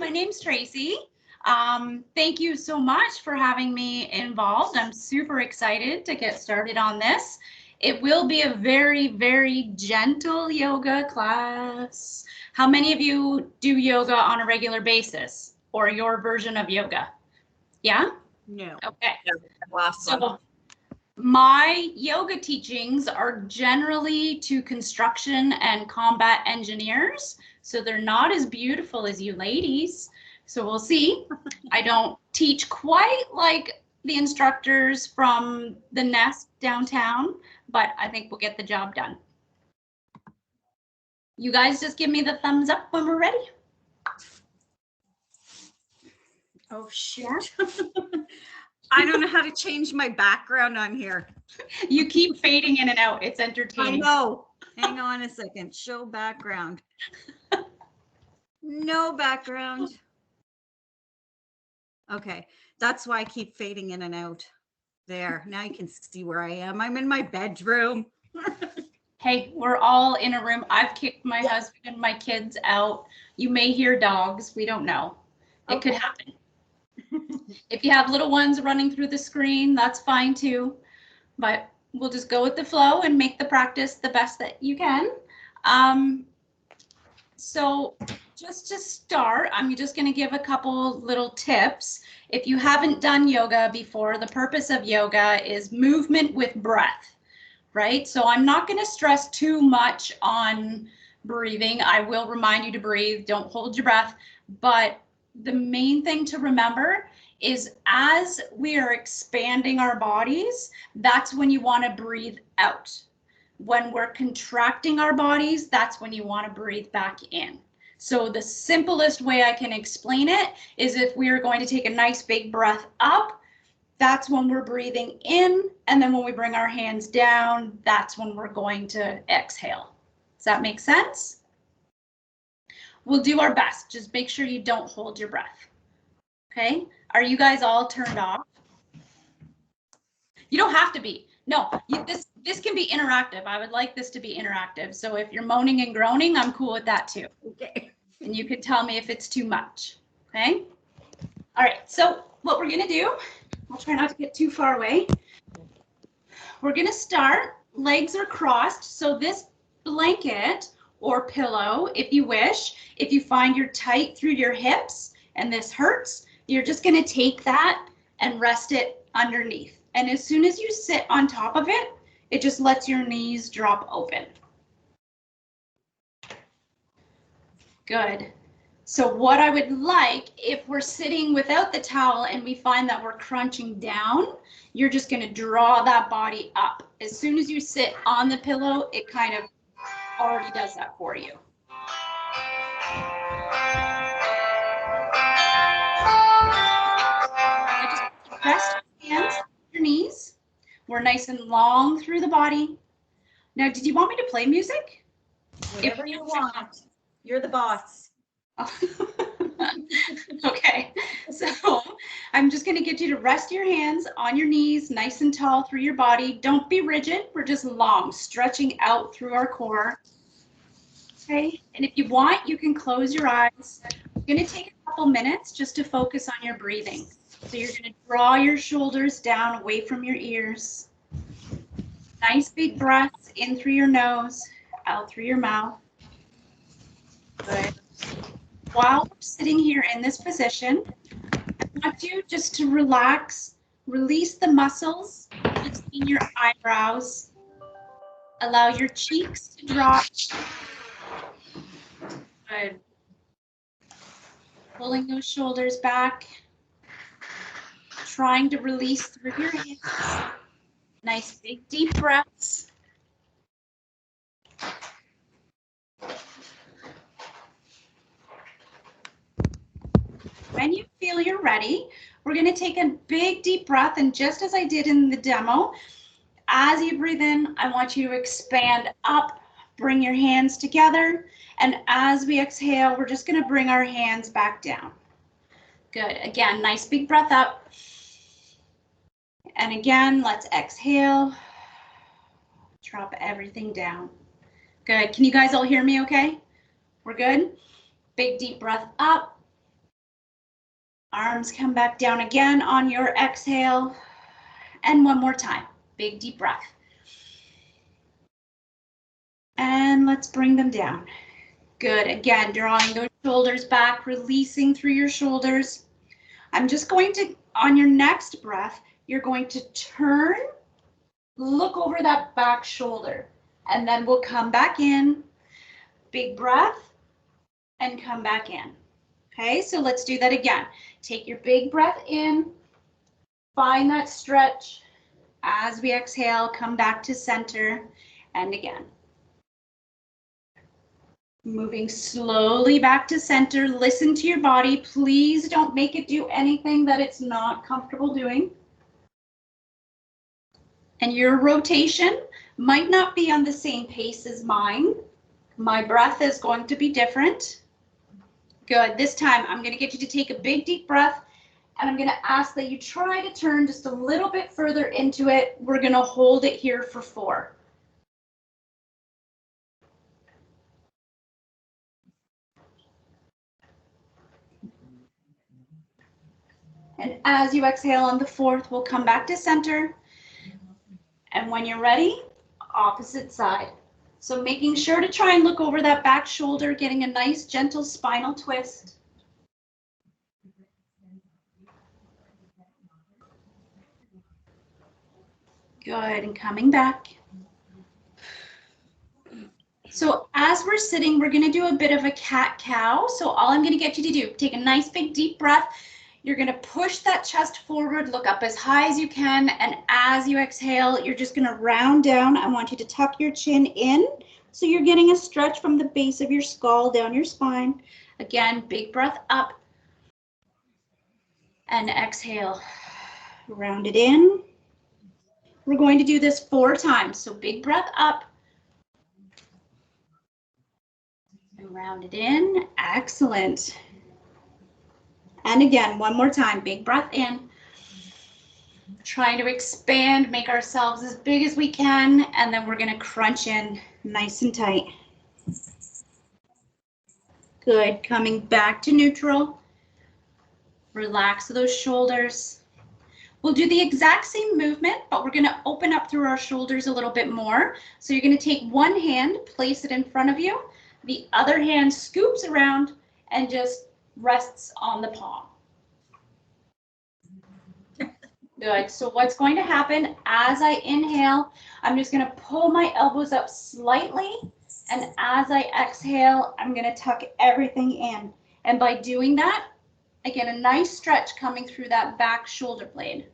my name's Tracy. Thank you so much for having me involved. I'm super excited to get started on this. It will be a very, very gentle yoga class. How many of you do yoga on a regular basis or your version of yoga? Yeah? No. Okay. Last one. So my yoga teachings are generally to construction and combat engineers. So they're not as beautiful as you ladies. So we'll see. I don't teach quite like the instructors from the Nest downtown, but I think we'll get the job done. You guys just give me the thumbs up when we're ready. Oh, shoot. I don't know how to change my background on here. You keep fading in and out. It's entertaining. I know. Hang on a second. Show background. No background. Okay. That's why I keep fading in and out. There. Now you can see where I am. I'm in my bedroom. Hey, we're all in a room. I've kicked my husband and my kids out. You may hear dogs. We don't know. It could happen. If you have little ones running through the screen, that's fine too. But we'll just go with the flow and make the practice the best that you can. So just to start, I'm just going to give a couple little tips. If you haven't done yoga before, the purpose of yoga is movement with breath, right? So I'm not going to stress too much on breathing. I will remind you to breathe. Don't hold your breath. But the main thing to remember is as we are expanding our bodies, that's when you want to breathe out. When we're contracting our bodies, that's when you want to breathe back in. So the simplest way I can explain it is if we are going to take a nice big breath up, that's when we're breathing in. And then when we bring our hands down, that's when we're going to exhale. Does that make sense? We'll do our best. Just make sure you don't hold your breath. Okay, are you guys all turned off? You don't have to be. No, this can be interactive. I would like this to be interactive. So if you're moaning and groaning, I'm cool with that too. Okay, and you can tell me if it's too much. Okay, all right, so what we're gonna do, I'll try not to get too far away. We're gonna start, legs are crossed. So this blanket or pillow, if you wish, if you find you're tight through your hips and this hurts, you're just going to take that and rest it underneath. And as soon as you sit on top of it, it just lets your knees drop open. Good. So what I would like, if we're sitting without the towel and we find that we're crunching down, you're just going to draw that body up. As soon as you sit on the pillow, it kind of already does that for you. Just rest your hands, your knees. We're nice and long through the body. Now, did you want me to play music? Whatever you want. You're the boss. Okay, so I'm just going to get you to rest your hands on your knees, nice and tall through your body. Don't be rigid. We're just long, stretching out through our core. Okay, and if you want, you can close your eyes. I'm going to take a couple minutes just to focus on your breathing. So you're going to draw your shoulders down away from your ears. Nice big breaths in through your nose, out through your mouth. Good. While we're sitting here in this position, I want you just to relax, release the muscles between your eyebrows. Allow your cheeks to drop. Good. Pulling those shoulders back. Trying to release through your hands. Nice big deep breaths. When you feel you're ready, we're going to take a big deep breath, and just as I did in the demo, as you breathe in, I want you to expand up, bring your hands together, and as we exhale, we're just going to bring our hands back down. Good. Again, nice big breath up. And again, let's exhale. Drop everything down. Good. Can you guys all hear me okay? We're good? Big deep breath up. Arms come back down again on your exhale. And one more time, big deep breath. And let's bring them down. Good, again, drawing those shoulders back, releasing through your shoulders. I'm just going to, on your next breath, you're going to turn, look over that back shoulder, and then we'll come back in, big breath, and come back in. Okay, so let's do that again. Take your big breath in, find that stretch. As we exhale, come back to center, and again. Moving slowly back to center, listen to your body. Please don't make it do anything that it's not comfortable doing. And your rotation might not be on the same pace as mine. My breath is going to be different. Good, this time I'm gonna get you to take a big deep breath, and I'm gonna ask that you try to turn just a little bit further into it. We're gonna hold it here for 4. And as you exhale on the 4th, we'll come back to center. And when you're ready, opposite side. So making sure to try and look over that back shoulder, getting a nice gentle spinal twist. Good, and coming back. So as we're sitting, we're gonna do a bit of a cat-cow. So all I'm gonna get you to do, take a nice big deep breath. You're gonna push that chest forward, look up as high as you can, and as you exhale, you're just gonna round down. I want you to tuck your chin in, so you're getting a stretch from the base of your skull down your spine. Again, big breath up, and exhale, round it in. We're going to do this 4 times, so big breath up, and round it in, excellent. And again, one more time, big breath in. Trying to expand, make ourselves as big as we can, and then we're gonna crunch in nice and tight. Good, coming back to neutral. Relax those shoulders. We'll do the exact same movement, but we're gonna open up through our shoulders a little bit more. So you're gonna take one hand, place it in front of you. The other hand scoops around and just rests on the palm. Good, so what's going to happen as I inhale, I'm just gonna pull my elbows up slightly, and as I exhale, I'm gonna tuck everything in. And by doing that, I get a nice stretch coming through that back shoulder blade.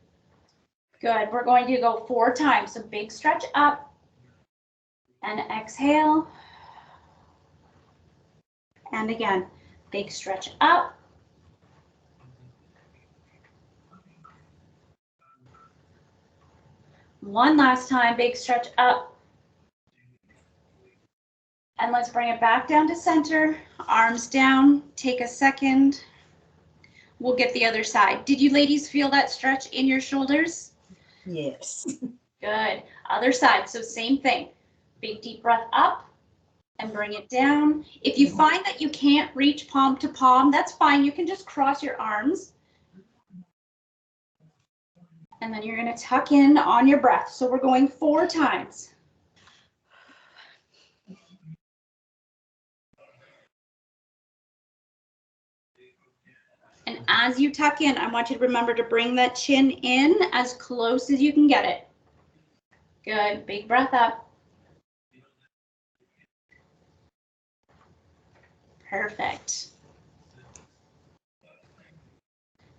Good, we're going to go 4 times, so big stretch up, and exhale. And again, big stretch up. One last time, big stretch up. And let's bring it back down to center, arms down, take a second. We'll get the other side. Did you ladies feel that stretch in your shoulders? Yes. Good, other side, so same thing. Big deep breath up and bring it down. If you find that you can't reach palm to palm, that's fine. You can just cross your arms. And then you're gonna tuck in on your breath. So we're going 4 times. And as you tuck in, I want you to remember to bring that chin in as close as you can get it. Good, big breath up. Perfect.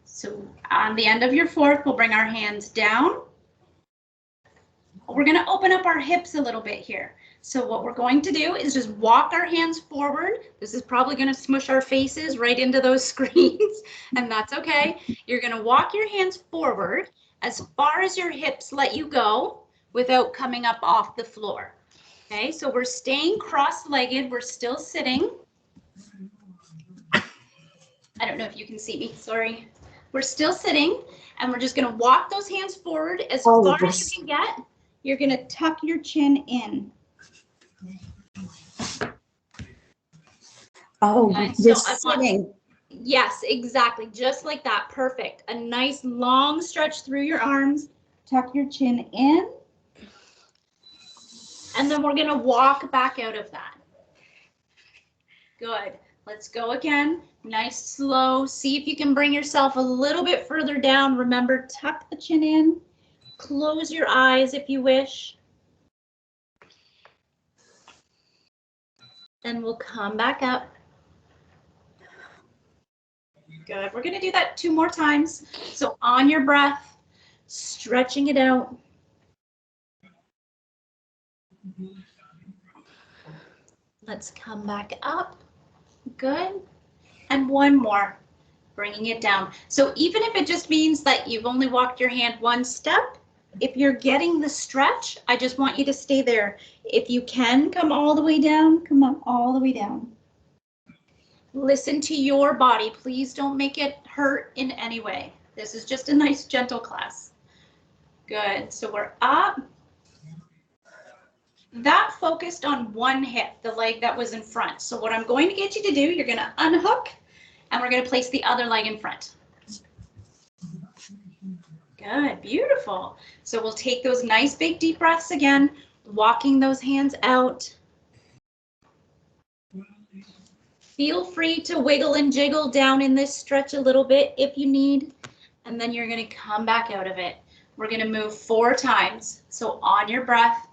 So on the end of your 4th, we'll bring our hands down. We're gonna open up our hips a little bit here. So what we're going to do is just walk our hands forward. This is probably gonna smush our faces right into those screens, and that's okay. You're gonna walk your hands forward as far as your hips let you go without coming up off the floor. Okay, so we're staying cross-legged, we're still sitting. I don't know if you can see me, sorry. We're still sitting, and we're just gonna walk those hands forward as far as you can get. You're gonna tuck your chin in. Oh, Okay, you're so sitting. Yes, exactly. Just like that. Perfect. A nice long stretch through your arms. Tuck your chin in. And then we're going to walk back out of that. Good. Let's go again. Nice, slow. See if you can bring yourself a little bit further down. Remember, tuck the chin in. Close your eyes if you wish. And we'll come back up. Good. We're going to do that 2 more times. So on your breath, stretching it out. Let's come back up. Good. And 1 more, bringing it down. So even if it just means that you've only walked your hand 1 step, if you're getting the stretch, I just want you to stay there. If you can come all the way down, come on all the way down. Listen to your body. Please don't make it hurt in any way. This is just a nice, gentle class. Good. So we're up. That focused on 1 hip, the leg that was in front. So what I'm going to get you to do, you're going to unhook, and we're going to place the other leg in front. Good, beautiful. So we'll take those nice big deep breaths again, walking those hands out. Feel free to wiggle and jiggle down in this stretch a little bit if you need, and then you're going to come back out of it. We're going to move 4 times. So on your breath,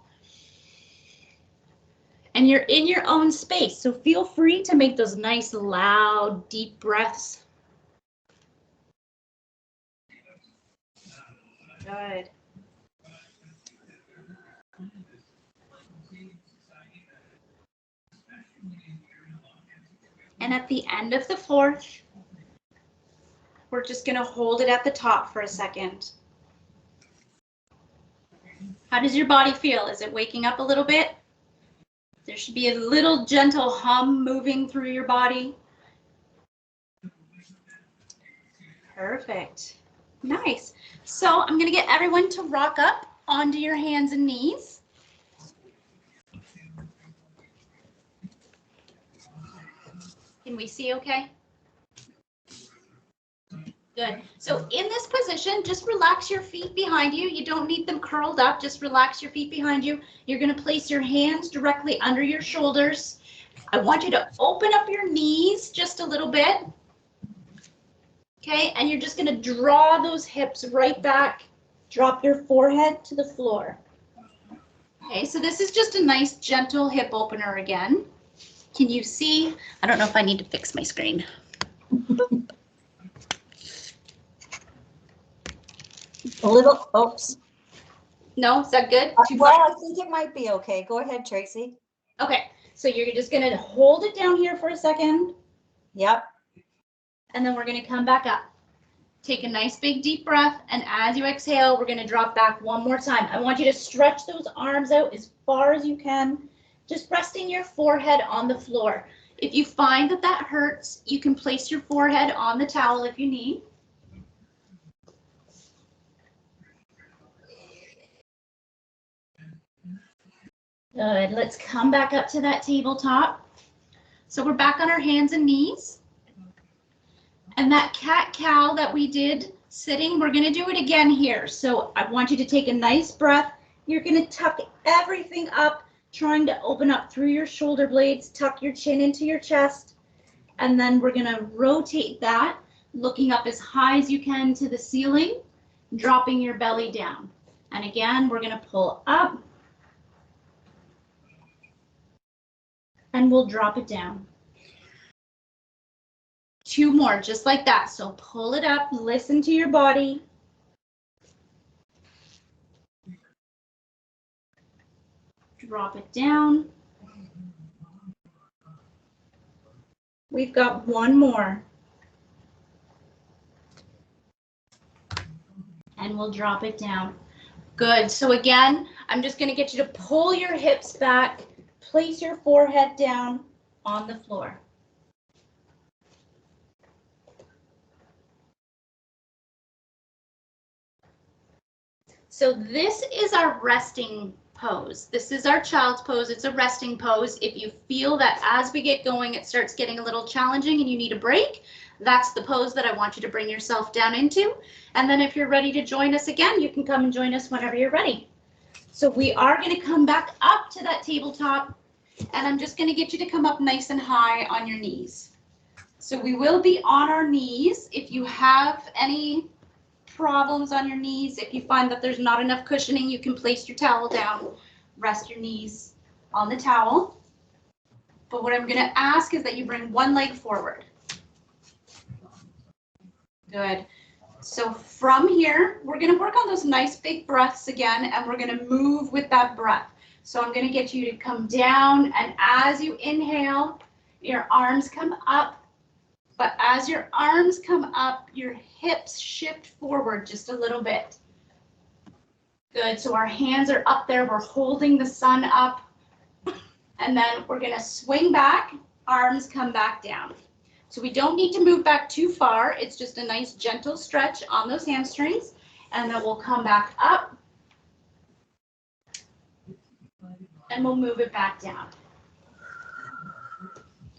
and you're in your own space. So feel free to make those nice, loud, deep breaths. Good. And at the end of the 4th, we're just going to hold it at the top for a second. How does your body feel? Is it waking up a little bit? There should be a little gentle hum moving through your body. Perfect. Nice. So I'm going to get everyone to rock up onto your hands and knees. Can we see okay? Good. So in this position, just relax your feet behind you. You don't need them curled up. Just relax your feet behind you. You're going to place your hands directly under your shoulders. I want you to open up your knees just a little bit. Okay, and you're just going to draw those hips right back. Drop your forehead to the floor. Okay, so this is just a nice gentle hip opener again. Can you see? I don't know if I need to fix my screen. A little, oops. No, is that good? Well, I think it might be okay. Go ahead, Tracy. Okay, so you're just going to hold it down here for a second. Yep. And then we're going to come back up. Take a nice big deep breath, and as you exhale, we're going to drop back 1 more time. I want you to stretch those arms out as far as you can, just resting your forehead on the floor. If you find that that hurts, you can place your forehead on the towel if you need. Good. Let's come back up to that tabletop. So we're back on our hands and knees. And that cat-cow that we did sitting, we're going to do it again here. So I want you to take a nice breath. You're going to tuck everything up, trying to open up through your shoulder blades, tuck your chin into your chest. And then we're going to rotate that, looking up as high as you can to the ceiling, dropping your belly down. And again, we're going to pull up. And we'll drop it down. 2 more, just like that. So pull it up, listen to your body. Drop it down. We've got 1 more. And we'll drop it down. Good. So again, I'm just going to get you to pull your hips back. Place your forehead down on the floor. So this is our resting pose. This is our child's pose. It's a resting pose. If you feel that as we get going, it starts getting a little challenging and you need a break, That's the pose that I want you to bring yourself down into. And then if you're ready to join us again, you can come and join us whenever you're ready. So we are going to come back up to that tabletop, and I'm just going to get you to come up nice and high on your knees. So we will be on our knees. If you have any problems on your knees, if you find that there's not enough cushioning, you can place your towel down, rest your knees on the towel. But what I'm going to ask is that you bring one leg forward. Good. So from here, we're going to work on those nice big breaths again, and we're going to move with that breath. So I'm going to get you to come down, and as you inhale, your arms come up. But as your arms come up, your hips shift forward just a little bit. Good. So our hands are up there. We're holding the sun up. And then we're going to swing back, arms come back down. So we don't need to move back too far. It's just a nice gentle stretch on those hamstrings. And then we'll come back up. And we'll move it back down.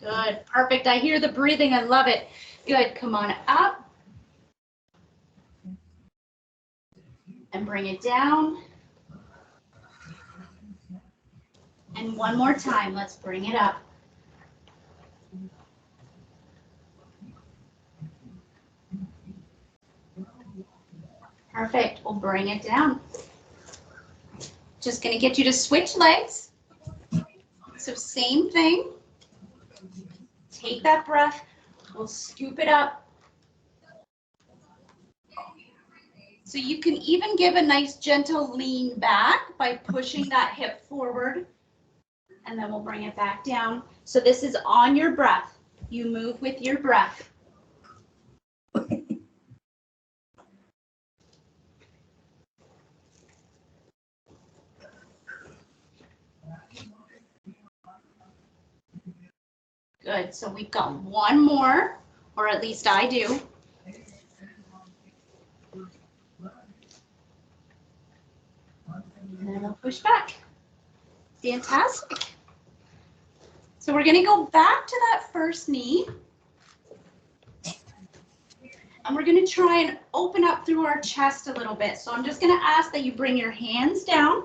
Good. Perfect. I hear the breathing. I love it. Good. Come on up. And bring it down. And one more time. Let's bring it up. Perfect. We'll bring it down. Just going to get you to switch legs. So same thing. Take that breath. We'll scoop it up. So you can even give a nice gentle lean back by pushing that hip forward. And then we'll bring it back down. So this is on your breath. You move with your breath. Good. So we've got one more, or at least I do. And then we'll push back. Fantastic. So we're going to go back to that first knee. And we're going to try and open up through our chest a little bit. So I'm just going to ask that you bring your hands down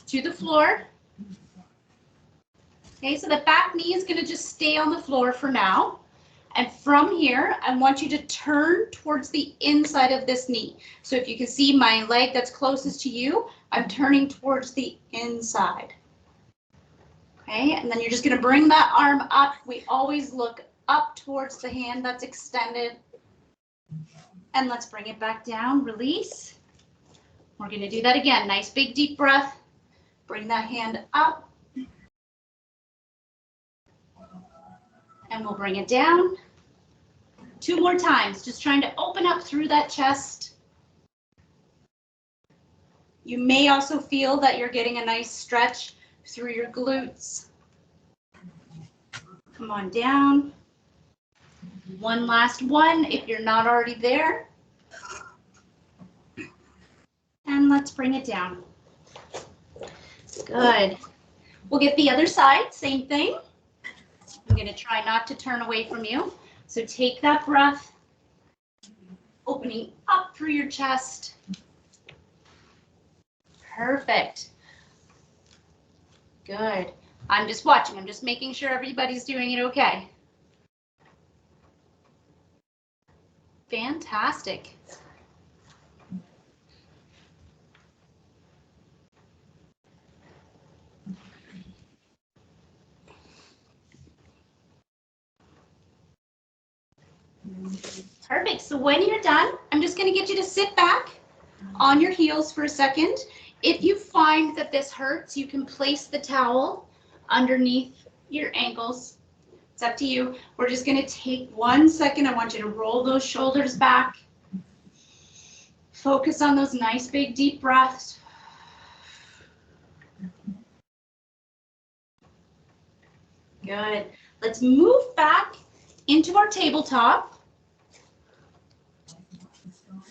to the floor. Okay, so the back knee is going to just stay on the floor for now. And from here, I want you to turn towards the inside of this knee. So if you can see my leg that's closest to you, I'm turning towards the inside. Okay, and then you're just going to bring that arm up. We always look up towards the hand that's extended. And let's bring it back down, release. We're going to do that again. Nice big deep breath. Bring that hand up. And we'll bring it down. Two more times, just trying to open up through that chest. You may also feel that you're getting a nice stretch through your glutes. Come on down. One last one if you're not already there. And let's bring it down. Good. We'll get the other side, same thing. I'm going to try not to turn away from you. So take that breath, opening up through your chest. Perfect. Good. I'm just watching. I'm just making sure everybody's doing it okay. Fantastic. Perfect. So when you're done, I'm just going to get you to sit back on your heels for a second. If you find that this hurts, you can place the towel underneath your ankles. It's up to you. We're just going to take 1 second. I want you to roll those shoulders back. Focus on those nice big deep breaths. Good. Let's move back into our tabletop.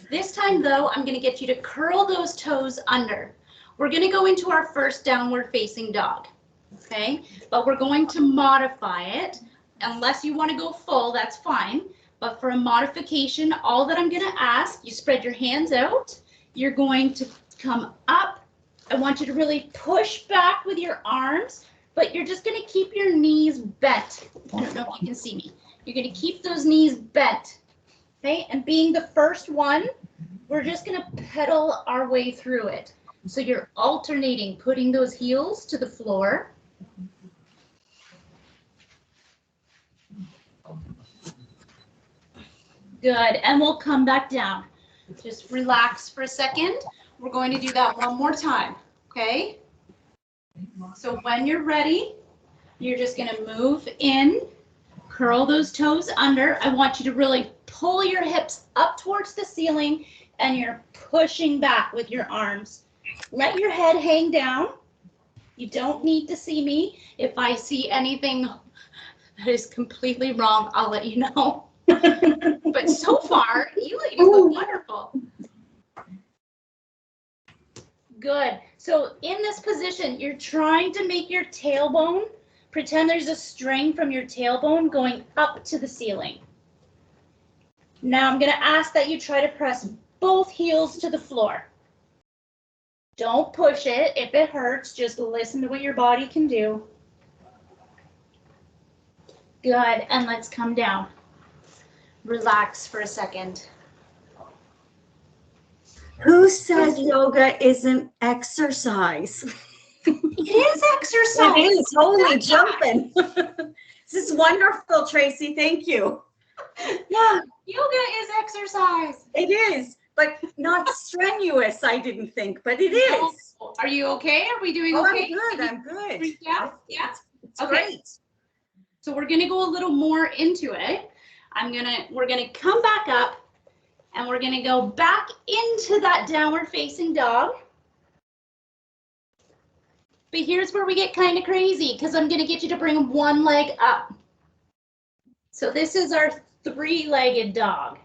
This time though, I'm going to get you to curl those toes under. We're going to go into our first downward facing dog. Okay, but we're going to modify it. Unless you want to go full, that's fine. But for a modification, all that I'm going to ask, you spread your hands out. You're going to come up. I want you to really push back with your arms, but you're just going to keep your knees bent. I don't know if you can see me. You're going to keep those knees bent. Okay, and being the first one, we're just going to pedal our way through it. So you're alternating, putting those heels to the floor. Good, and we'll come back down. Just relax for a second. We're going to do that one more time, okay? So when you're ready, you're just going to move in, curl those toes under. I want you to really pull your hips up towards the ceiling, and you're pushing back with your arms. Let your head hang down. You don't need to see me. If I see anything that is completely wrong, I'll let you know. But so far, you ladies look wonderful. Good. So in this position, you're trying to make your tailbone, pretend there's a string from your tailbone going up to the ceiling. Now I'm going to ask that you try to press both heels to the floor. Don't push it. If it hurts, just listen to what your body can do. Good. And let's come down. Relax for a second. Who says yoga isn't exercise? It is exercise. It is. Holy jumping. This is wonderful, Tracy. Thank you. Yeah, Yoga is exercise. it is, but not strenuous, I didn't think, but it is. Are you okay? Are we doing Oh, okay? I'm good. Freaked out? Yeah. It's Okay. great. So we're gonna go a little more into it. We're gonna come back up, and we're gonna go back into that downward facing dog. But here's where we get kind of crazy, because I'm gonna get you to bring one leg up. So this is our three-legged dog.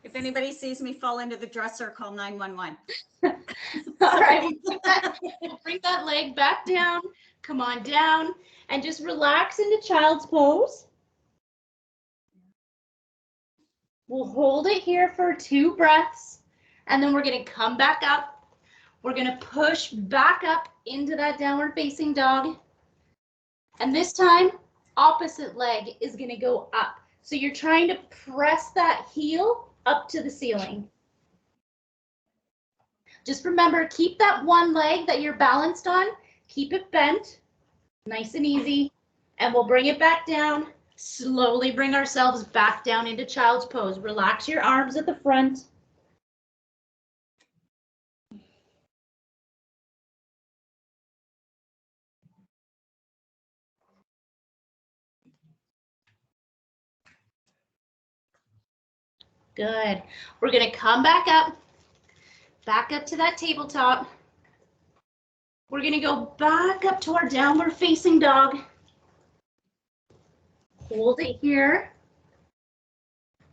If anybody sees me fall into the dresser, call 911. All right, we'll bring that leg back down. Come on down and just relax into child's pose. We'll hold it here for 2 breaths, and then we're going to come back up. We're going to push back up into that downward facing dog. And this time, opposite leg is going to go up. So you're trying to press that heel up to the ceiling. Just remember, keep that one leg that you're balanced on, keep it bent, nice and easy, and we'll bring it back down. Slowly bring ourselves back down into child's pose. Relax your arms at the front. Good. We're going to come back up to that tabletop. We're going to go back up to our downward facing dog. Hold it here.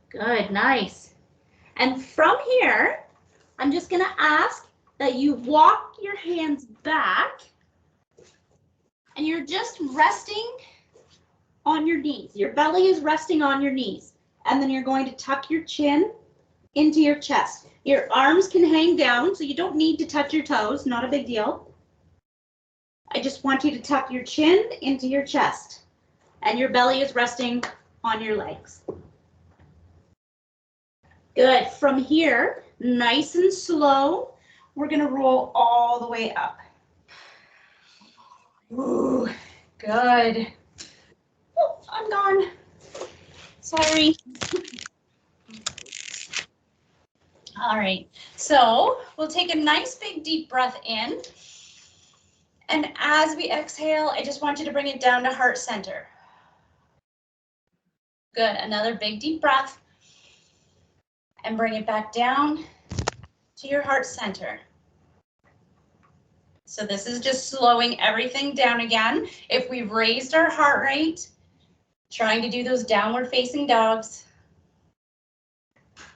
Good, nice. And from here, I'm just going to ask that you walk your hands back, and you're just resting on your knees. Your belly is resting on your knees. And then you're going to tuck your chin into your chest. Your arms can hang down, so you don't need to touch your toes, not a big deal. I just want you to tuck your chin into your chest, and your belly is resting on your legs. Good. From here, nice and slow, we're going to roll all the way up. Ooh, good. Oh, I'm gone. Sorry. All right, so we'll take a nice big deep breath in. And as we exhale, I just want you to bring it down to heart center. Good, another big deep breath. And bring it back down to your heart center. So this is just slowing everything down again. If we've raised our heart rate, trying to do those downward facing dogs.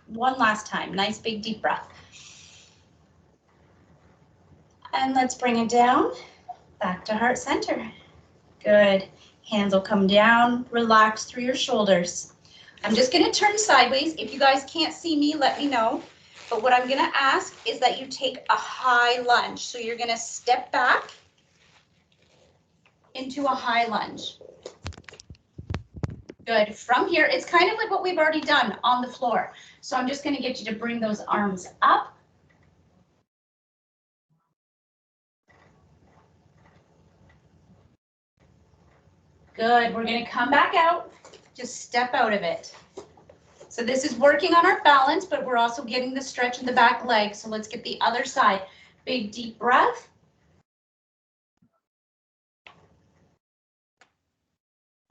One last time, nice big deep breath. And let's bring it down, back to heart center. Good. Hands will come down, relax through your shoulders. I'm just gonna turn sideways. If you guys can't see me, let me know. But what I'm gonna ask is that you take a high lunge. So you're gonna step back into a high lunge. Good. From here, it's kind of like what we've already done on the floor. So I'm just gonna get you to bring those arms up. Good. We're gonna come back out. Just step out of it. So this is working on our balance, but we're also getting the stretch in the back leg. So let's get the other side. Big deep breath.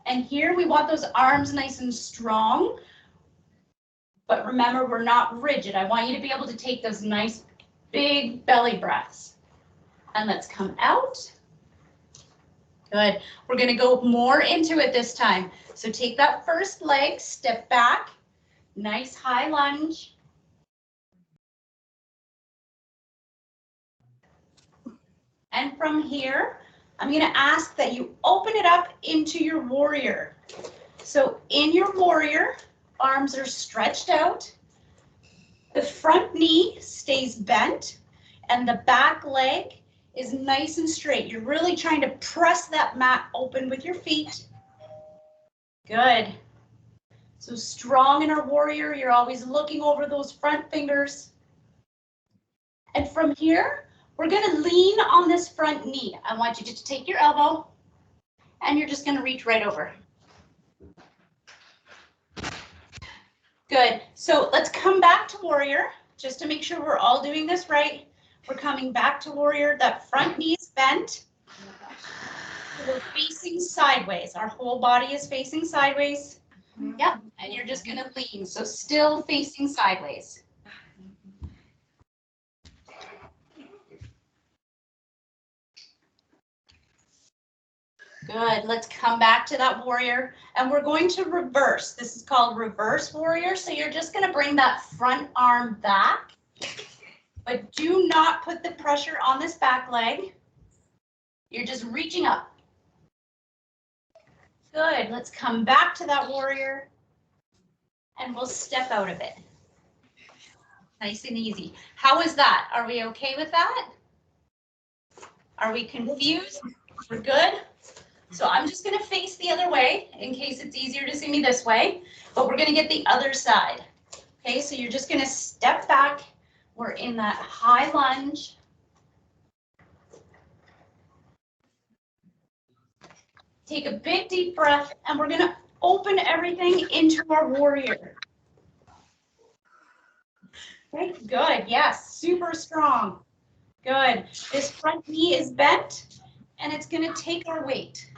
And here we want those arms nice and strong. But remember, we're not rigid. I want you to be able to take those nice big belly breaths. And let's come out. Good. We're going to go more into it this time. So take that first leg, step back, nice high lunge. And from here, I'm going to ask that you open it up into your warrior. So in your warrior, arms are stretched out. The front knee stays bent and the back leg is nice and straight. You're really trying to press that mat open with your feet. Good. So strong in our warrior, you're always looking over those front fingers. And from here, we're gonna lean on this front knee. I want you to take your elbow and you're just gonna reach right over. Good. So let's come back to warrior, just to make sure we're all doing this right. We're coming back to warrior. That front knee is bent. We're facing sideways. Our whole body is facing sideways. Yep. And you're just going to lean. So still facing sideways. Good. Let's come back to that warrior. And we're going to reverse. This is called reverse warrior. So you're just going to bring that front arm back. But do not put the pressure on this back leg. You're just reaching up. Good. Let's come back to that warrior. And we'll step out of it. Nice and easy. How is that? Are we okay with that? Are we confused? We're good? So I'm just going to face the other way in case it's easier to see me this way. But we're going to get the other side. Okay, so you're just going to step back. We're in that high lunge. Take a big deep breath and we're going to open everything into our warrior. Okay, good. Yes, super strong. Good. This front knee is bent and it's going to take our weight.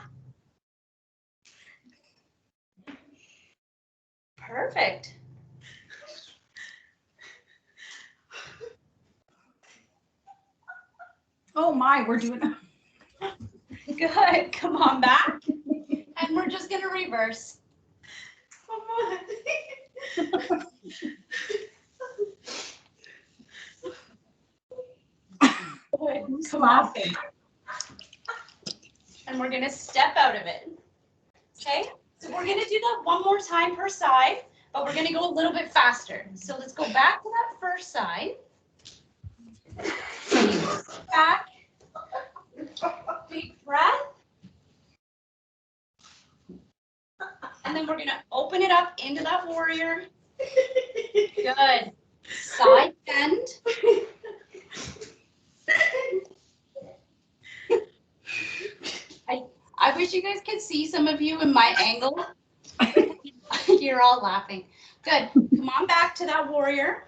Perfect. Oh my, we're doing that. Good. Come on back. And we're just going to reverse. Good. Come on. And we're going to step out of it. Okay? So we're going to do that one more time per side, but we're going to go a little bit faster. So let's go back to that first side. Back. Big breath. And then we're going to open it up into that warrior. Good. Side bend. I wish you guys could see some of you in my angle. You're all laughing. Good. Come on back to that warrior.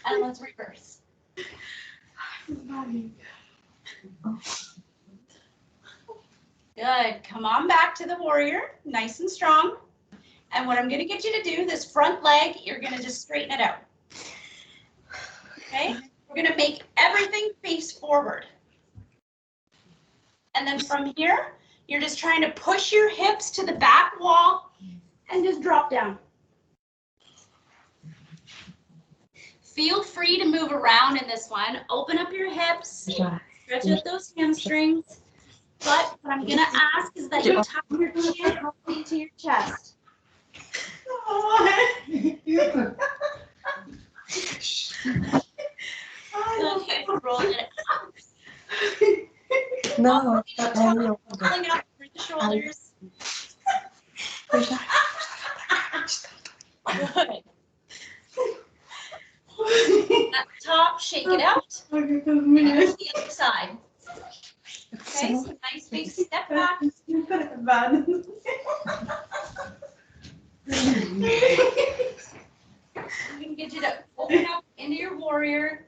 And let's reverse. Good. Come on back to the warrior. Nice and strong. And what I'm going to get you to do, this front leg, you're going to just straighten it out. Okay? We're going to make everything face forward. And then from here, you're just trying to push your hips to the back wall and just drop down. Feel free to move around in this one. Open up your hips, stretch out those hamstrings. But what I'm gonna ask is that you tuck your chin into your chest. Okay, roll it up. No, Pulling up through the shoulders. Good. At the top, shake it out. And to the other side. Okay, so nice big step back. We can get you to open up into your warrior.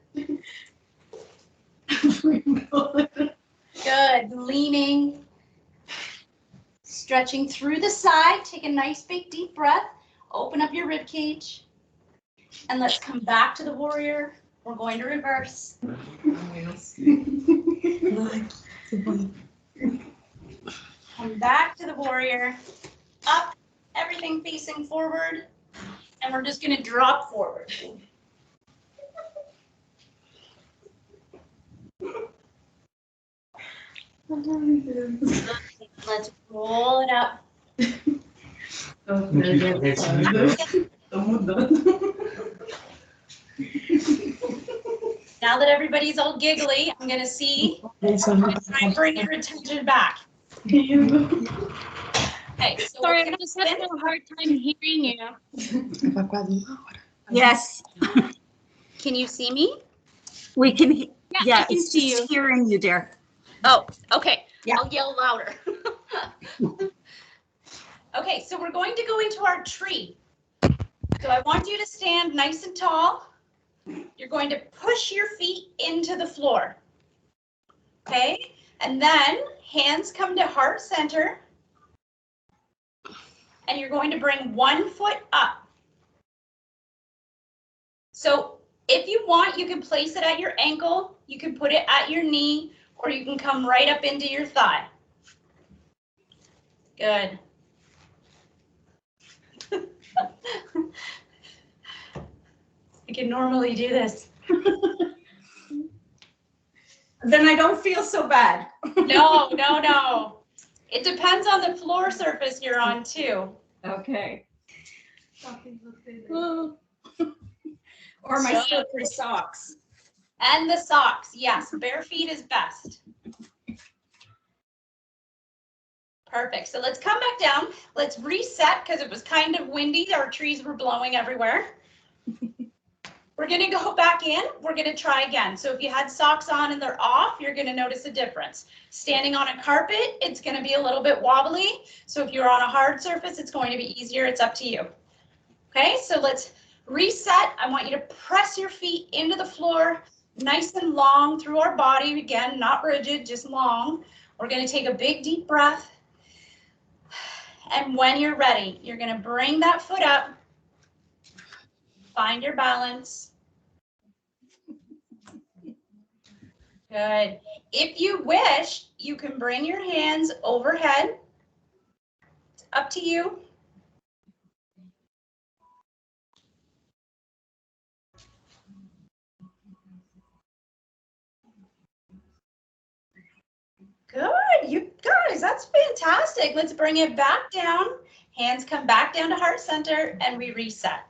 Good, leaning. Stretching through the side. Take a nice big deep breath. Open up your rib cage. And let's come back to the warrior. We're going to reverse. Come back to the warrior. Up, everything facing forward. And we're just going to drop forward. Let's roll it up. Now that everybody's all giggly, I'm going to see. I'm going to try and bring your attention back. Okay, so Sorry, I'm just having a hard time hearing you. Yes, can you see me? we can. Yeah, Yeah, I can it's see just you. hearing you, dear. Oh, okay. Yeah. I'll yell louder. Okay, so we're going to go into our tree. So I want you to stand nice and tall. You're going to push your feet into the floor. Okay, and then hands come to heart center. And you're going to bring 1 foot up. So if you want, you can place it at your ankle, you can put it at your knee, or you can come right up into your thigh. Good. I can normally do this. Then I don't feel so bad. No, no, no. It depends on the floor surface you're on too. Okay. Or my slippery socks. And the socks, yes, bare feet is best. Perfect, so let's come back down. Let's reset because it was kind of windy. Our trees were blowing everywhere. We're gonna go back in, we're gonna try again. So if you had socks on and they're off, you're gonna notice a difference. Standing on a carpet, it's gonna be a little bit wobbly. So if you're on a hard surface, it's going to be easier, it's up to you. Okay, so let's reset. I want you to press your feet into the floor, nice and long through our body. Again, not rigid, just long. We're gonna take a big deep breath. And when you're ready, you're gonna bring that foot up, find your balance. Good. If you wish, you can bring your hands overhead. It's up to you. Good, you guys, that's fantastic. Let's bring it back down. Hands come back down to heart center and we reset.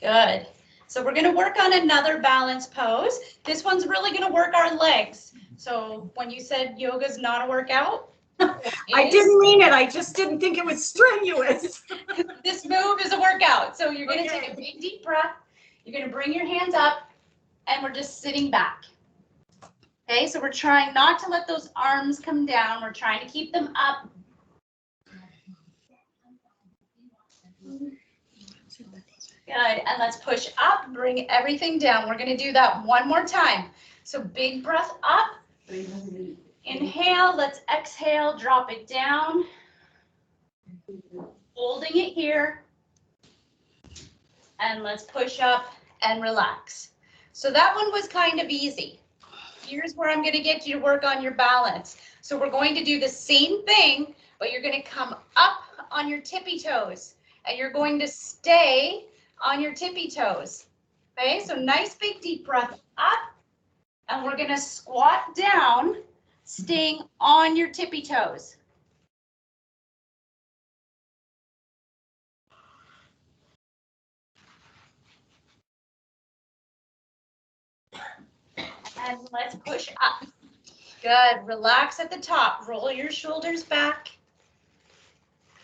Good. So we're gonna work on another balance pose. This one's really gonna work our legs. So when you said yoga's not a workout, I didn't mean it. I just didn't think it was strenuous. This move is a workout. So you're gonna Okay. take a big deep breath. You're gonna bring your hands up and we're just sitting back. Okay, so we're trying not to let those arms come down. We're trying to keep them up. Good, and let's push up, bring everything down. We're gonna do that one more time. So big breath up. Inhale, let's exhale, drop it down. Holding it here. And let's push up and relax. So that one was kind of easy. Here's where I'm gonna get you to work on your balance. So we're going to do the same thing, but you're gonna come up on your tippy toes and you're going to stay on your tippy toes. Okay, so nice big deep breath up and we're gonna squat down, staying on your tippy toes. And let's push up. Good. Relax at the top. Roll your shoulders back.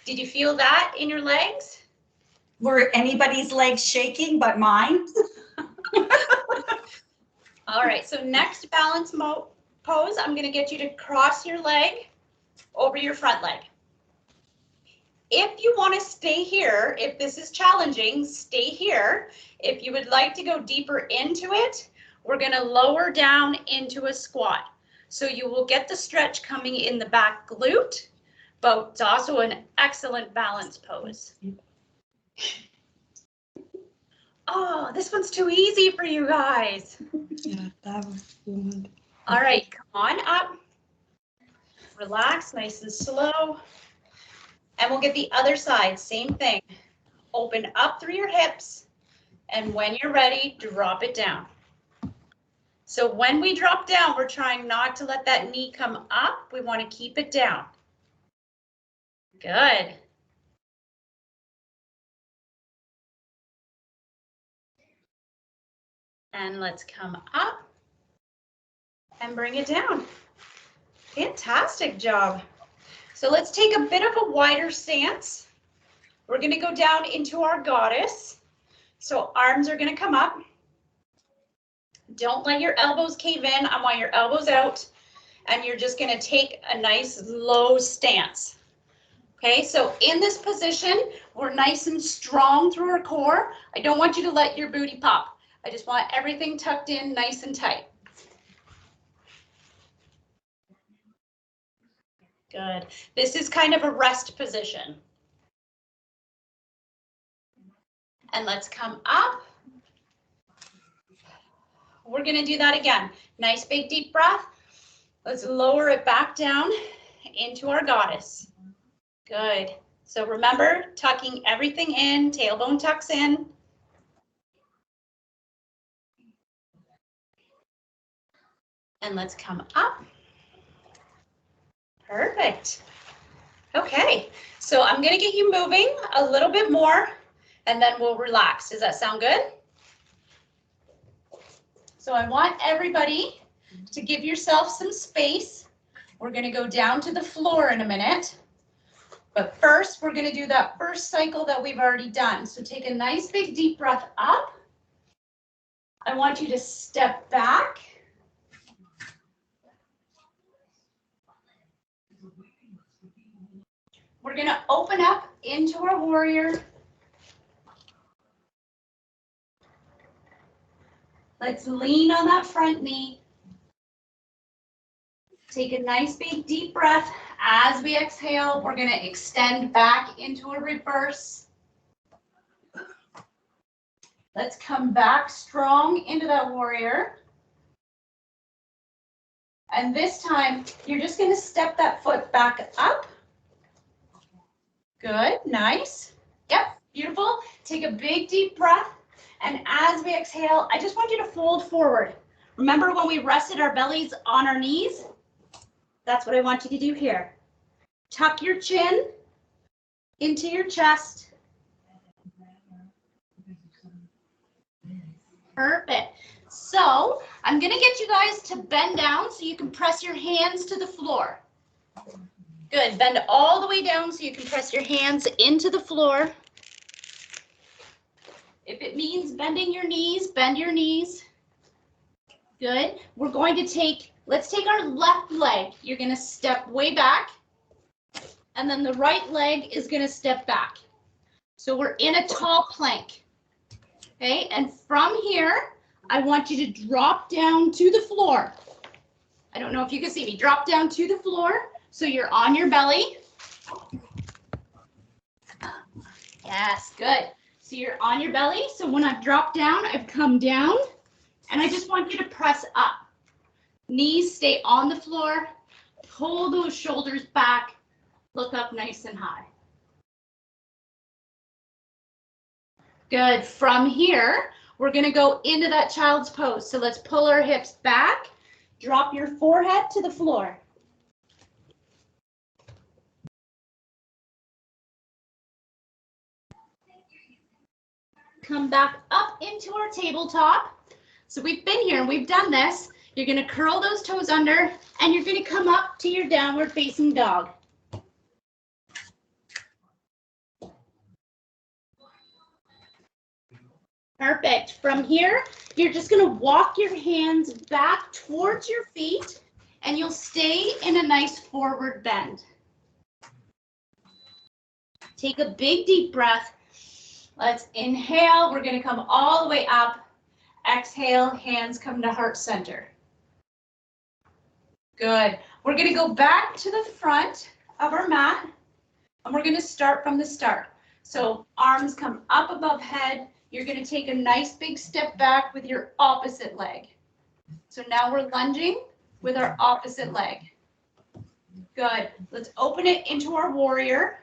Did you feel that in your legs? Were anybody's legs shaking but mine? All right, so next balance pose, I'm going to get you to cross your leg over your front leg. If you want to stay here, if this is challenging, stay here. If you would like to go deeper into it, we're going to lower down into a squat. So you will get the stretch coming in the back glute, but it's also an excellent balance pose. Oh, this one's too easy for you guys. Yeah, that was good. All right, come on up. Relax, nice and slow. And we'll get the other side, same thing. Open up through your hips, and when you're ready, drop it down. So when we drop down, we're trying not to let that knee come up. We want to keep it down. Good. And let's come up and bring it down. Fantastic job. So let's take a bit of a wider stance. We're going to go down into our goddess. So arms are going to come up. Don't let your elbows cave in. I want your elbows out. And you're just going to take a nice low stance. Okay, so in this position, we're nice and strong through our core. I don't want you to let your booty pop. I just want everything tucked in nice and tight. Good. This is kind of a rest position. And let's come up. We're going to do that again. Nice big deep breath. Let's lower it back down into our goddess. Good. So remember, tucking everything in, tailbone tucks in. And let's come up. Perfect. Okay, so I'm going to get you moving a little bit more and then we'll relax. Does that sound good? So I want everybody to give yourself some space. We're going to go down to the floor in a minute. But first, we're going to do that first cycle that we've already done. So take a nice big deep breath up. I want you to step back. We're going to open up into our warrior. Let's lean on that front knee. Take a nice big deep breath. As we exhale, we're going to extend back into a reverse. Let's come back strong into that warrior. And this time, you're just going to step that foot back up. Good, nice. Yep, beautiful. Take a big deep breath. And as we exhale, I just want you to fold forward. Remember when we rested our bellies on our knees? That's what I want you to do here. Tuck your chin into your chest. Perfect. So I'm going to get you guys to bend down so you can press your hands to the floor. Good. Bend all the way down so you can press your hands into the floor. If it means bending your knees, bend your knees. Good. We're going to let's take our left leg. You're going to step way back. And then the right leg is going to step back. So we're in a tall plank. Okay. And from here, I want you to drop down to the floor. I don't know if you can see me. Drop down to the floor. So you're on your belly. Yes, good. So you're on your belly. So when I've dropped down, I've come down. And I just want you to press up. Knees stay on the floor. Pull those shoulders back. Look up nice and high. Good. From here, we're going to go into that child's pose. So let's pull our hips back. Drop your forehead to the floor. come back up into our tabletop. So we've been here and we've done this. You're going to curl those toes under and you're going to come up to your downward facing dog. Perfect. From here, you're just going to walk your hands back towards your feet and you'll stay in a nice forward bend. Take a big deep breath. Let's inhale. We're going to come all the way up. Exhale, hands come to heart center. Good. We're going to go back to the front of our mat and we're going to start from the start. So arms come up above head. You're going to take a nice big step back with your opposite leg. So now we're lunging with our opposite leg. Good. Let's open it into our warrior.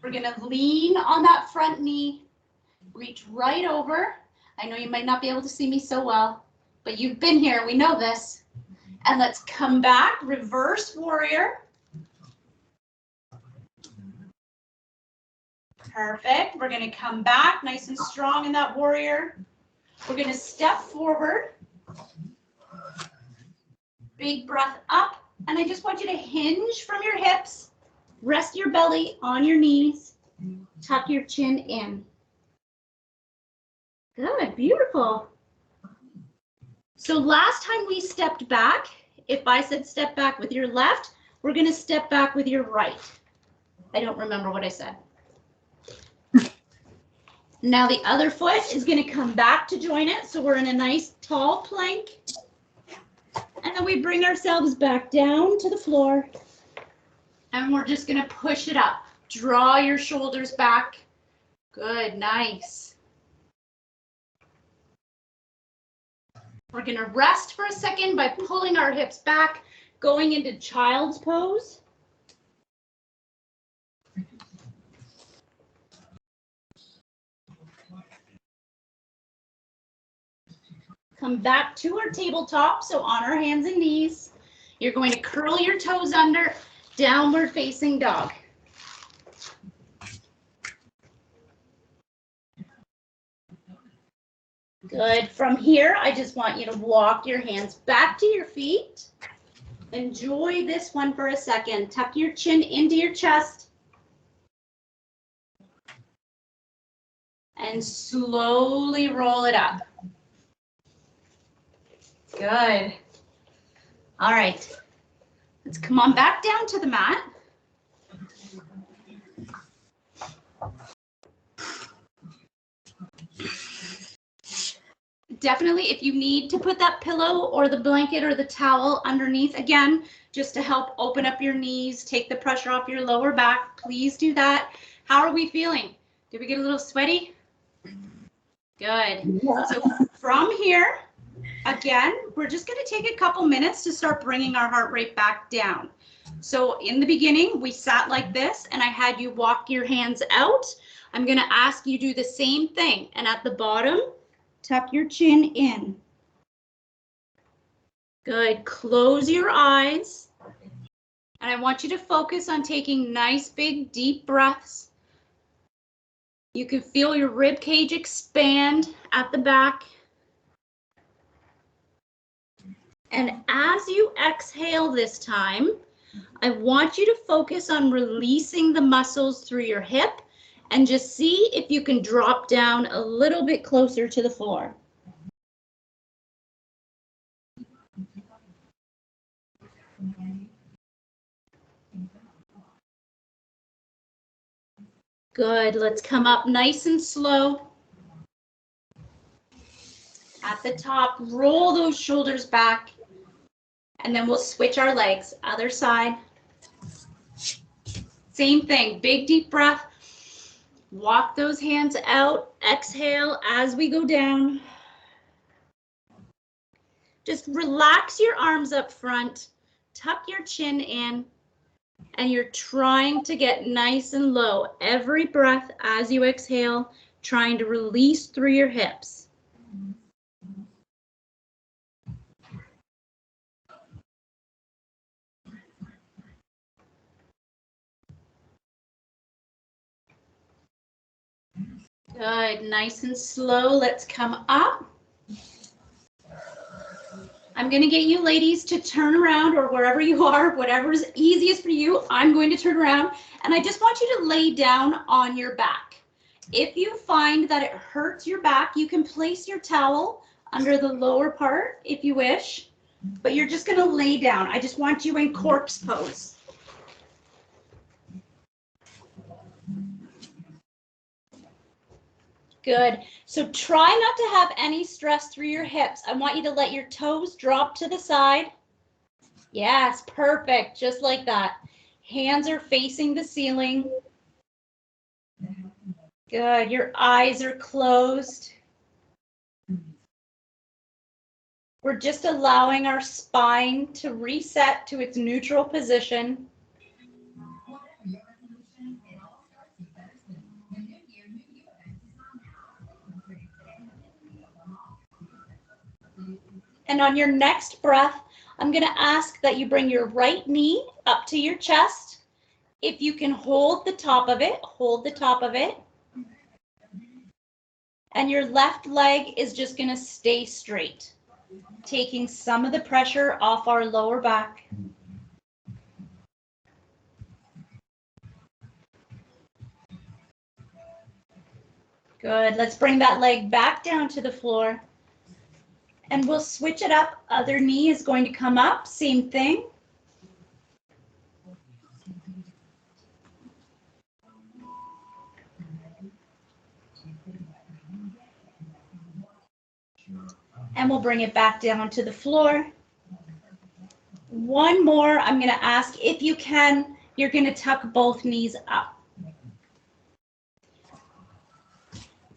We're going to lean on that front knee, reach right over. I know you might not be able to see me so well, but you've been here. We know this. And let's come back, reverse warrior. Perfect. We're going to come back nice and strong in that warrior. We're going to step forward. Big breath up. And I just want you to hinge from your hips. Rest your belly on your knees. Tuck your chin in. Good. Beautiful. So last time we stepped back, if I said step back with your left, we're going to step back with your right. I don't remember what I said. Now the other foot is going to come back to join it. So we're in a nice tall plank. And then we bring ourselves back down to the floor. And we're just going to push it up. Draw your shoulders back. Good, nice. We're going to rest for a second by pulling our hips back, going into child's pose. Come back to our tabletop, so on our hands and knees. You're going to curl your toes under, downward facing dog. Good. From here, I just want you to walk your hands back to your feet. Enjoy this one for a second. Tuck your chin into your chest. And slowly roll it up. Good. All right. Let's come on back down to the mat. Definitely, if you need to put that pillow or the blanket or the towel underneath, again, just to help open up your knees, take the pressure off your lower back, please do that. How are we feeling? Did we get a little sweaty? Good. So from here, again, we're just going to take a couple minutes to start bringing our heart rate back down. So in the beginning, we sat like this and I had you walk your hands out. I'm going to ask you do the same thing. And at the bottom, tuck your chin in. Good. Close your eyes. And I want you to focus on taking nice, big, deep breaths. You can feel your rib cage expand at the back. And as you exhale this time, I want you to focus on releasing the muscles through your hip and just see if you can drop down a little bit closer to the floor. Good. Let's come up nice and slow. At the top, roll those shoulders back. And then we'll switch our legs. Other side. Same thing. Big deep breath. Walk those hands out. Exhale as we go down. Just relax your arms up front. Tuck your chin in. And you're trying to get nice and low. Every breath as you exhale, trying to release through your hips. Good, nice and slow. Let's come up. I'm going to get you ladies to turn around, or wherever you are, whatever's easiest for you. I'm going to turn around, and I just want you to lay down on your back. If you find that it hurts your back, you can place your towel under the lower part if you wish, but you're just going to lay down. I just want you in corpse pose. Good. So try not to have any stress through your hips. I want you to let your toes drop to the side. Yes, perfect. Just like that. Hands are facing the ceiling. Good. Your eyes are closed. We're just allowing our spine to reset to its neutral position. And on your next breath, I'm going to ask that you bring your right knee up to your chest. If you can hold the top of it, hold the top of it. And your left leg is just going to stay straight, taking some of the pressure off our lower back. Good. Let's bring that leg back down to the floor. And we'll switch it up. Other knee is going to come up. Same thing. And we'll bring it back down to the floor. One more. I'm going to ask, if you can, you're going to tuck both knees up.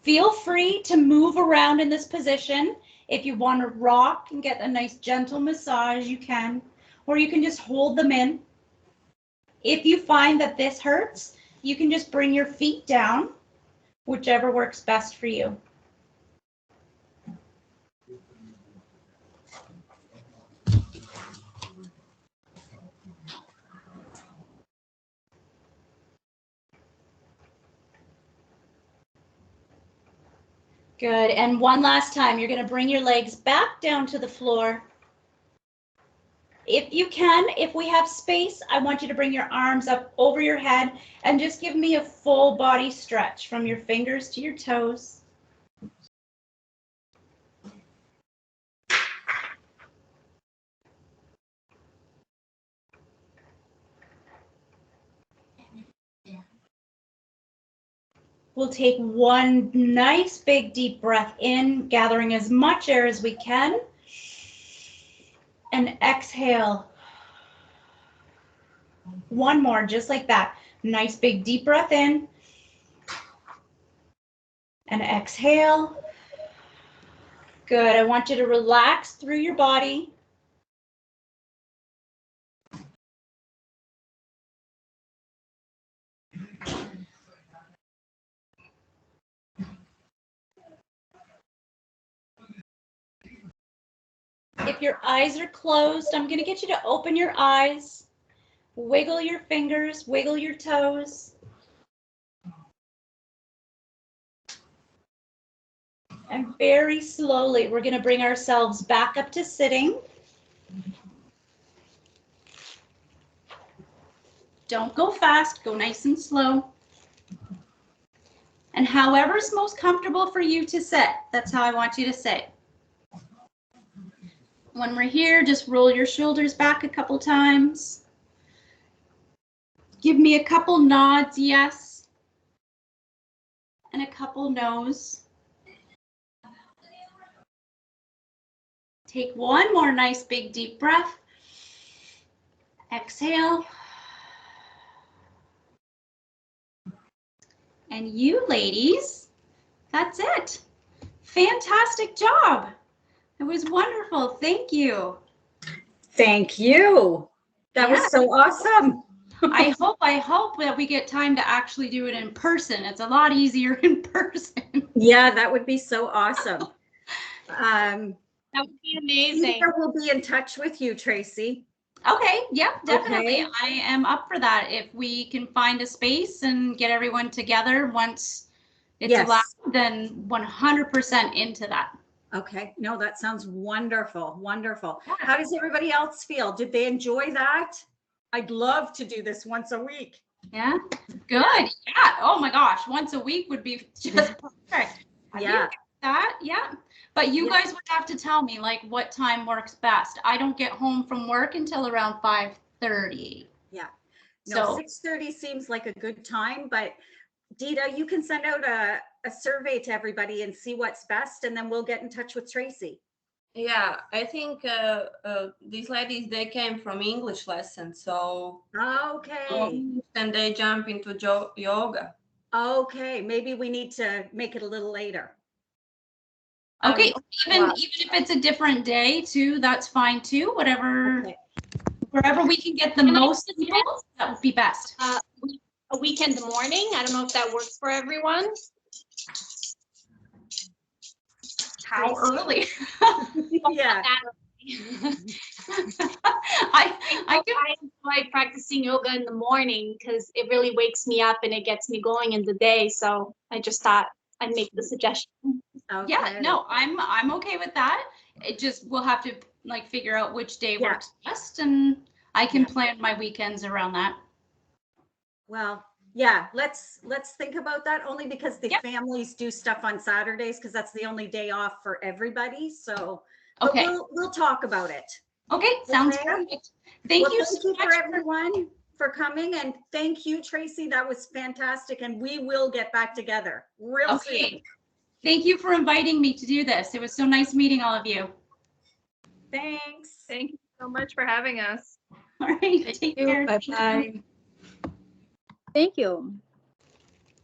Feel free to move around in this position. If you want to rock and get a nice gentle massage, you can, or you can just hold them in. If you find that this hurts, you can just bring your feet down, whichever works best for you. Good, and one last time, you're going to bring your legs back down to the floor. If you can, if we have space, I want you to bring your arms up over your head and just give me a full body stretch from your fingers to your toes. We'll take one nice big deep breath in, gathering as much air as we can. And exhale. One more, just like that. Nice big deep breath in. And exhale. Good. I want you to relax through your body. If your eyes are closed, I'm going to get you to open your eyes, wiggle your fingers, wiggle your toes. And very slowly, we're going to bring ourselves back up to sitting. Don't go fast, go nice and slow. And however's most comfortable for you to sit, that's how I want you to sit. When we're here, just roll your shoulders back a couple times. Give me a couple nods, yes, and a couple no's. Take one more nice big deep breath. Exhale. And you ladies, that's it. Fantastic job. It was wonderful. Thank you. Thank you. That was so awesome. I hope that we get time to actually do it in person. It's a lot easier in person. Yeah, that would be so awesome. That would be amazing. We'll be in touch with you, Tracy. Okay, yep, definitely. Okay. I am up for that. If we can find a space and get everyone together once it's Yes. allowed, then 100% into that. Okay, no, that sounds wonderful, wonderful. Yeah. How does everybody else feel? Did they enjoy that? I'd love to do this once a week. Yeah, good. Yeah. Oh my gosh, once a week would be just perfect. I Yeah. think that, yeah. But you Yeah. guys would have to tell me like what time works best. I don't get home from work until around 5:30. Yeah. No, So 6:30 seems like a good time, but Dita, you can send out a survey to everybody and see what's best, and then we'll get in touch with Tracy. Yeah, I think these ladies, they came from English lessons, so Okay. and they jump into yoga. Okay, maybe we need to make it a little later. okay, even wow. even if it's a different day too, that's fine too. Whatever, Okay. wherever we can get the most people, that would be best. A weekend morning. I don't know if that works for everyone. How early? Yeah. I I can. enjoy practicing yoga in the morning because it really wakes me up and it gets me going in the day. So I just thought I'd make the suggestion. Okay. Yeah, no, I'm okay with that. It just, we'll have to like figure out which day Yeah. works best, and I can Yeah. plan my weekends around that. Well, yeah, let's think about that, only because the Yep. families do stuff on Saturdays, because that's the only day off for everybody. So, but Okay. we'll talk about it. Okay, sounds Okay. perfect. Thank Well, you thank so you much. for everyone for coming, and thank you, Tracy. That was fantastic, and we will get back together real soon. Okay. Thank you for inviting me to do this. It was so nice meeting all of you. Thanks. Thank you so much for having us. All right, take care. Bye-bye. Thank you.